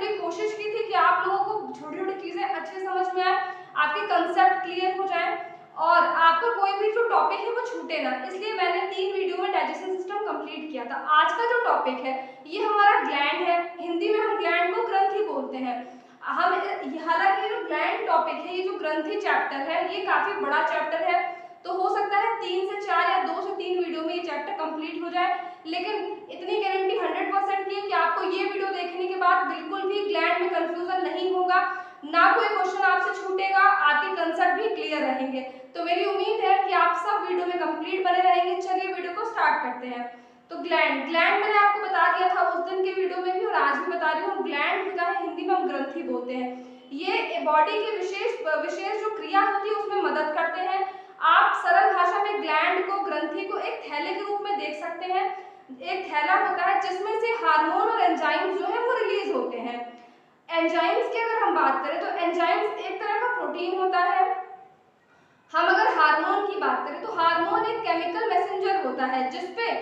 पूरी कोशिश की थी कि आप लोगों को छोटी छोटी चीजें अच्छे समझ में आए, आपके कंसेप्ट क्लियर हो जाए और आपका कोई भी जो टॉपिक है वो छूटे ना, इसलिए मैंने 3 वीडियो में डाइजेशन सिस्टम कंप्लीट किया था। आज का जो टॉपिक है ये हमारा ग्लैंड है, हिंदी में हम ग्लैंड को ग्रंथि बोलते हैं। हम हालांकि जो ग्लैंड टॉपिक है, ये जो ग्रंथि चैप्टर है, ये काफी बड़ा चैप्टर है, तो हो सकता है 3 से 4 या 2 से 3 वीडियो में ये चैप्टर कंप्लीट हो जाए, लेकिन इतनी गारंटी 100% की है कि आपको ये वीडियो देखने के बाद बिल्कुल भी ग्लैंड में कंफ्यूजन नहीं होगा, ना कोई क्वेश्चन आपसे छूटेगा, आपके कंसेप्ट भी क्लियर रहेंगे। तो मेरी उम्मीद है कि आप सब वीडियो में कंप्लीट बने रहेंगे। चलिए वीडियो को स्टार्ट करते हैं। तो ग्लैंड मैंने आपको बता दिया था उस दिन के वीडियो में भी और आज भी बता रही हूँ, ग्लैंड होता है, हिंदी में हम ग्रंथि बोलते हैं। ये बॉडी के विशेष जो क्रिया होती है उसमें मदद करते हैं। आप सरल भाषा में ग्लैंड को, ग्रंथि को एक थैले के रूप में देख सकते हैं। एक थैला होता है जिसमें से हार्मोन और एंजाइम्स जो है वो रिलीज होते हैं। एंजाइम्स की अगर हम बात करें तो एंजाइम्स एक तरह का प्रोटीन होता है। हम अगर हार्मोन की बात करें तो हार्मोन एक केमिकल मैसेंजर होता है जिसपे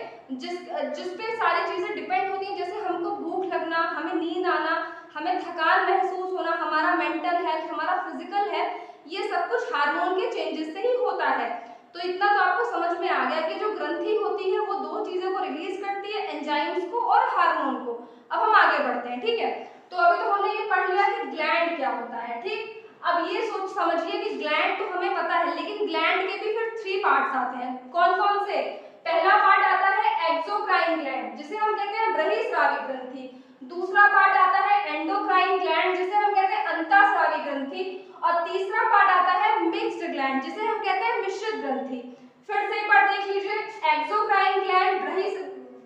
सारी चीजें डिपेंड होती हैं, जैसे हमको भूख लगना, हमें नींद आना, हमें थकान महसूस होना, हमारा मेंटल हेल्थ, हमारा फिजिकल हेल्थ, ये सब कुछ हार्मोन के चेंजेस से ही होता है। तो इतना तो आपको समझ में आ गया कि जो ग्रंथि होती है वो दो चीजों को रिलीज करती है, एंजाइम्स को और हार्मोन को। अब हम आगे बढ़ते हैं, ठीक है। तो अभी तो हमने ये पढ़ लिया कि ग्लैंड क्या होता है, ठीक। अब ये सोच समझिए कि ग्लैंड तो हमें पता है, लेकिन ग्लैंड के भी फिर 3 पार्ट्स आते हैं। कौन कौन से? पहला पार्ट आता है एक्सोक्राइन ग्लैंड, जिसे हम कहते हैं बृहस्रावी ग्रंथि। दूसरा पार्ट आता है एंडोक्राइन ग्लैंड, जिसे हम कहते हैं अंतःस्रावी ग्रंथि। और तीसरा पार्ट आता है मिक्स्ड ग्लैंड, जिसे हम कहते हैं मिश्रित ग्रंथि। फिर से एक बार देख लीजिए, एक्सोक्राइन ग्लैंड,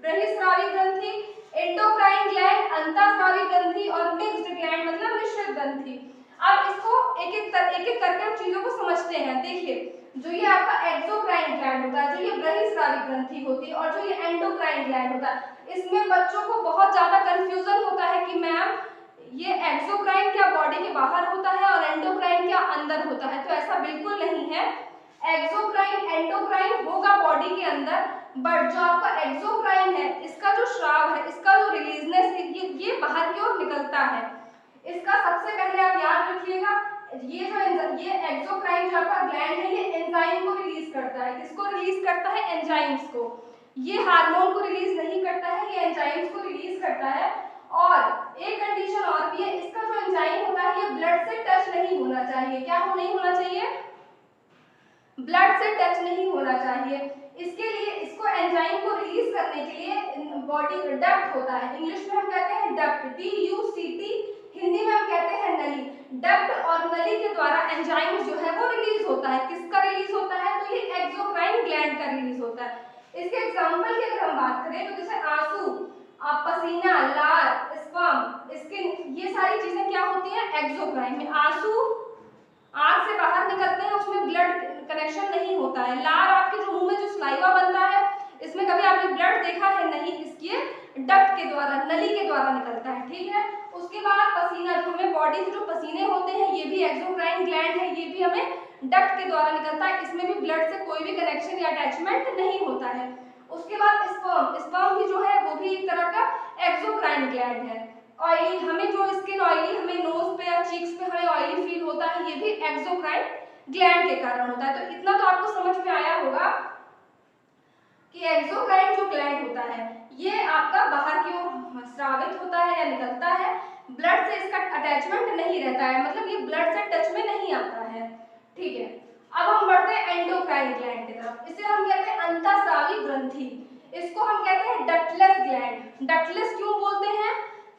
बृहस्रावी ग्रंथि, एंडोक्राइन ग्लैंड, अंतःस्रावी ग्रंथि और मिक्स्ड ग्लैंड मतलब मिश्रित ग्रंथि। अब इसको एक एक करके हम चीजों को समझते हैं। देखिए, जो ये आपका एक्सोक्राइन ग्लैंड होता है, जो ये बृहस्रावी ग्रंथि होती है, और जो ये एंडोक्राइन ग्लैंड होता है, इसमें बच्चों को बहुत ज्यादा कंफ्यूजन होता है कि मैम ये एक्सोक्राइन क्या बॉडी के बाहर होता है और एंडोक्राइन क्या अंदर होता है। तो ऐसा बिल्कुल नहीं है। एक्सोक्राइन एंडोक्राइन होगा बॉडी के अंदर, बट जो आपका एक्सोक्राइन है, इसका जो स्राव है, इसका जो रिलीजनेस है, ये बाहर की ओर निकलता है। इसका सबसे पहले आप याद रखिएगा, ये एक्सोक्राइन जो आपका ग्लैंड है, ये एंजाइम को रिलीज करता है। किसको रिलीज करता है? एंजाइम्स को। ये हार्मोन को रिलीज नहीं करता है, ये एंजाइम्स को रिलीज करता है। और एक कंडीशन और भी है, इसका जो एंजाइम होता है ये ब्लड से टच नहीं होना चाहिए। क्या नहीं होना चाहिए? ब्लड से टच नहीं होना चाहिए। इसके लिए, इसको एंजाइम को रिलीज करने के लिए बॉडी डक्ट होता है, इंग्लिश में हम कहते हैं डक्ट, DUCT, हिंदी में हम कहते हैं नली। डक्ट और नली के द्वारा एंजाइम जो है वो रिलीज होता है। किसका रिलीज होता है? तो ये एक्सोक्राइन ग्लैंड का रिलीज होता है। इसके एग्जांपल की अगर हम बात करें तो जैसे आंसू, पसीना, लार, स्पर्म, स्किन, ये सारी चीजें क्या होती हैं? एक्सोक्राइन में। आंसू आंख से बाहर निकलते हैं, उसमें ब्लड कनेक्शन नहीं होता है। लार, आपके जो मुंह में जो सलाइवा बनता है, इसमें कभी आपने ब्लड देखा है? नहीं, इसके डक्ट के द्वारा, नली के द्वारा निकलता है, ठीक है। उसके बाद पसीना, जो हमें बॉडी से जो पसीने होते हैं, ये भी एक्सोक्राइन ग्लैंड है, ये भी हमें डक्ट के द्वारा निकलता है। इसमें भी ब्लड से कोई भी कनेक्शन या अटैचमेंट नहीं होता है। उसके बाद स्पर्म भी जो है वो भी एक तरह का एक्सोक्राइन ग्लैंड है। ऑयली, हमें जो स्किन ऑयली, हमें नोज पे या चीक्स पे हमें ऑयली फील होता है, ये भी एक्सोक्राइन ग्लैंड के कारण होता है। तो इतना तो आपको समझ में आया होगा कि एक्सोक्राइन जो ग्लैंड होता है ये आपका बाहर की ओर स्रावित होता है या निकलता है, ब्लड से इसका अटैचमेंट नहीं रहता है, मतलब ये ब्लड से टच में नहीं आता है, ठीक है। अब हम बढ़ते हैं एंडोक्राइन ग्लैंड की तरफ। इसे हम कहते हैं अंतःस्रावी ग्रंथि। इसको हम कहते हैं डक्टलेस ग्लैंड। डक्टलेस क्यों बोलते हैं?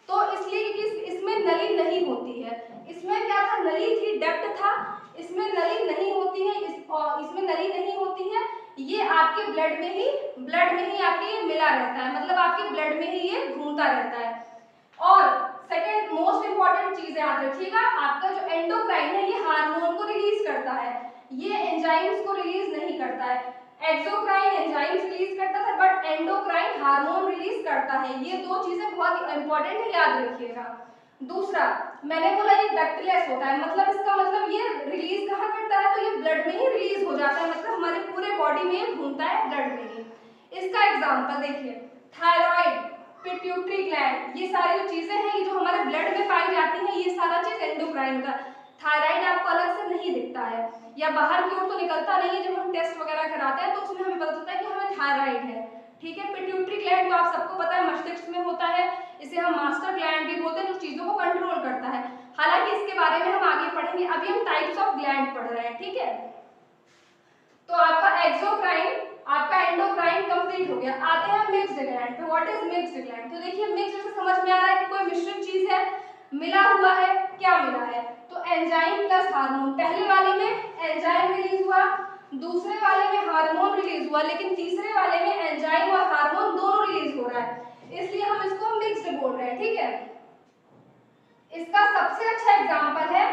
तो इसलिए कि इसमें नली नहीं होती है। इसमें क्या था? नली थी, डक्ट था, इसमें नली नहीं होती है। इसमें नली नहीं होती है, ये आपके ब्लड में ही आपके ये मिला रहता है, मतलब आपके ब्लड में ही ये घूमता रहता है। और सेकंड मोस्ट इंपॉर्टेंट चीज याद रखिएगा, आपका जो एंडोक्राइन है ये हार्मोन को रिलीज करता है, ये एंजाइम्स को रिलीज नहीं करता है। एक्सोक्राइन एंजाइम्स रिलीज करता है, बट एंडोक्राइन हार्मोन रिलीज करता है। ये दो चीजें बहुत इंपॉर्टेंट है, याद रखिएगा। दूसरा, मैंने बोला ये डक्टलेस होता है, मतलब इसका मतलब ये रिलीज कहाँ करता है? तो ये ब्लड में ही रिलीज हो जाता है, मतलब हमारे पूरे बॉडी में घूमता है, ब्लड में ही। इसका एग्जांपल देखिए, थायराइड, पिट्यूटरी ग्लैंड, ये सारी जो चीजें हैं, ये जो हमारे ब्लड में पाई जाती हैं, ये सारा चीज एंडोक्राइन का। थायराइड आपको अलग से नहीं दिखता है या बाहर की ओर तो निकलता नहीं है, जब हम टेस्ट वगैरह कराते हैं तो उसमें हमें पता चलता है कि हमें थायराइड है। ठीक है, पिट्यूटरी ग्लैंड तो आप सबको पता है मस्तिष्क में होता है, इसे हम मास्टर ग्लैंड भी बोलते हैं, जो चीजों को कंट्रोल करता है। हालांकि इसके बारे में हम आगे पढ़ेंगे, अभी हम टाइप्स ऑफ ग्लैंड पढ़ रहे हैं। ठीक है, तो आपका एक्सोक्राइन, आपका एंडोक्राइन कंप्लीट हो गया। आते हैं मिक्स्ड ग्लैंड पे। What is mixed gland? तो देखिए मिक्स्ड से समझ में आ रहा है कि कोई मिश्रित चीज है, मिला हुआ है। क्या मिला है? तो एंजाइम प्लस हार्मोन। पहले वाले में एंजाइम रिलीज हुआ, दूसरे वाले में हार्मोन रिलीज हुआ, लेकिन तीसरे वाले में एंजाइम और हार्मोन दोनों रिलीज हो रहा है, इसलिए हम इसको मिक्स्ड बोल रहे हैं। ठीक है, इसका सबसे अच्छा एग्जांपल है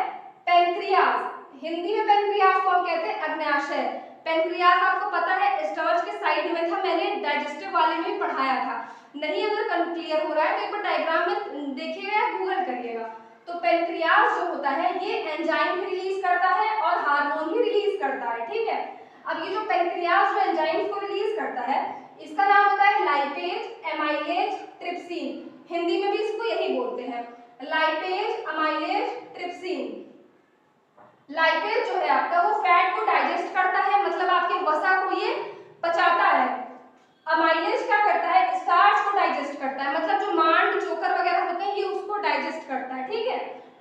पेनक्रियास। हिंदी में पेनक्रियास को हम कहते हैं अग्न्याशय। पेनक्रियास आपको पता है स्टमच के साइड में था, मैंने डाइजेस्टिव वाले में पढ़ाया था। नहीं अगर क्लियर हो रहा है तो एक बार डायग्राम में देखिएगा या गूगल करिएगा। तो पेनक्रियास जो होता है ये एंजाइम भी रिलीज करता है और हार्मोन भी रिलीज करता है। ठीक है, अब ये जो पेनक्रियास जो एंजाइम्स को रिलीज करता है, इसका नाम होता है लाइपेज, एमाइलेज, ट्रिप्सिन। हिंदी में भी इसको यही बोलते हैं, लाइपेज, अमाइलेज, ट्रिप्सिन। लाइपेज जो है आपका वो फैट को डाइजेस्ट करता है, मतलब आपके वसा को ये पचाता है। अमाइलेज क्या करता है? स्टार्च को डाइजेस्ट करता है, मतलब जो मांड चोकर वगैरह होते हैं ये उसको डाइजेस्ट करता है। ठीक है,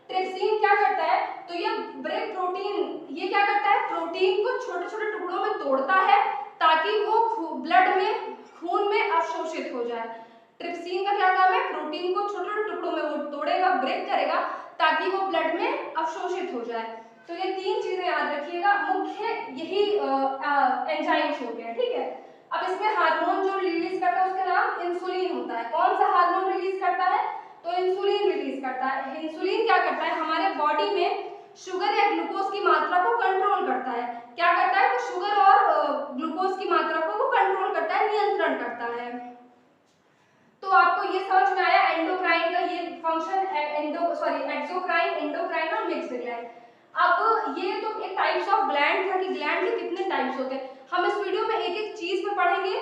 ट्रिप्सिन क्या करता है? तो ये ब्रेक प्रोटीन, ये क्या करता है? प्रोटीन को छोटे छोटे टुकड़ों में तोड़ता है ताकि वो ब्लड में, खून में अवशोषित हो जाए। ट्रिप्सिन का क्या काम है? प्रोटीन को छोटे छोटे टुकड़ों में वो तोड़ेगा, ब्रेक करेगा ताकि वो ब्लड में अवशोषित हो जाए। तो ये तीन चीजें याद रखिएगा, मुख्य यही एंजाइम्स हो गए। ठीक है, अब इसमें हार्मोन जो रिलीज करता है उसका नाम इंसुलिन होता है। कौन सा हार्मोन रिलीज करता है? तो इंसुलिन रिलीज करता है। इंसुलिन क्या करता है? हमारे बॉडी में शुगर या ग्लूकोज की मात्रा को कंट्रोल करता है। क्या करता है? तो शुगर और ग्लूकोज की मात्रा को वो कंट्रोल करता है, नियंत्रण करता है। तो आपको ये समझ में आया एंडोक्राइन का ये फंक्शन, एक्सोक्राइन, एंडोक्राइन और मिक्स्ड ग्लैंड। अब ये तो एक टाइप्स ऑफ ग्लैंड था कि ग्लैंड के कितने टाइप्स होते हैं। हम इस वीडियो में एक एक चीज पे पढ़ेंगे